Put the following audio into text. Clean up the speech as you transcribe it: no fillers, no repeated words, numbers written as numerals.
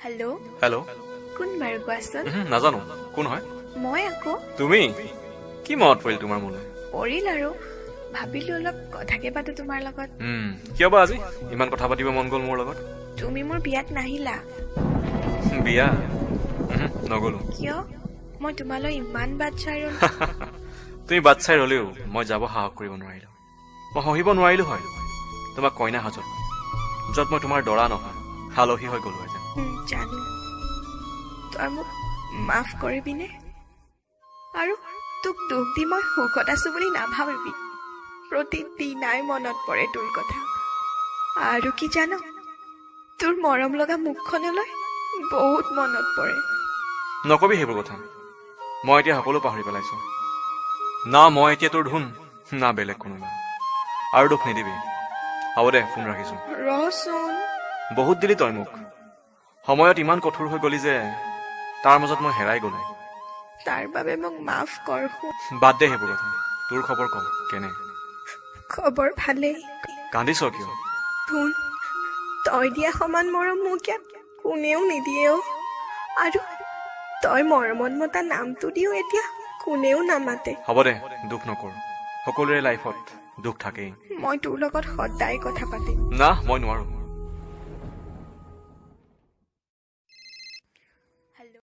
hello' hello' কোন বাৰু কোৱাচোন নাজানো কোন হয় মই আকৌ তুমি কি মনত পৰিল তোমাৰ মোলৈ পৰিল আৰু ভাবিলো অলপ কথাকে পাতো তোমাৰ লগত কিয় বা আজি ইমান কথা পাতিব মন গ'ল মোৰ লগত তুমি মোৰ বিয়াত নাহিলা বিয়া নগলো কিয় মই তোমালৈ ইমান বাট চাই ৰলো তুমি বাট চাই ৰলেও মই যাব সাহস কৰিব নোৱাৰিলো মই সহিব নোৱাৰিলো হয় তোমাক কইনা সাজত য'ত মই তোমাৰ দৰা নহয় আলহী হৈ গলো হেঁতেন জানো তই মোক মাফ কৰিবিনে আৰু তোক দুখ দি মই সুখত আছো বুলি নাভাবিবি প্ৰতিদিনাই মনত পৰে তোৰ কথা আৰু কি জান তোৰ মৰম লগা মুখখনলৈ বহুত মনত পৰে নকবি সেইবোৰ কথা মই এতিয়া সকলো পাহৰি পেলাইছো না মই এতিয়া তোৰ ধুন না বেলেগ কোনোবা আৰু দুখ নিদিবি হ'ব দে ফোন ৰাখিছো ৰচোন বহুত দিলি তই মোক সময়ত ইমান কঠোৰ হৈ গলি যে তাৰ মাজত মই হেৰাই গলো তাৰ বাবে মোক মাফ কৰ বাদ দে সেইবোৰ কথা তোৰ খবৰ ক কেনে খবৰ ভালেই কান্দিছ কিয় ধুন তই দিয়া সমান মৰম মোক ইয়াত কোনেও নিদিয়েও আৰু তই মৰমত মতা নামটো দিও এতিয়া কোনেও নামাতে হ'ব দে দুখ নকৰ সকলোৰে লাইফত দুখ থাকেই মই তোৰ লগত সদায় কথা পাতিম না মই নোৱাৰো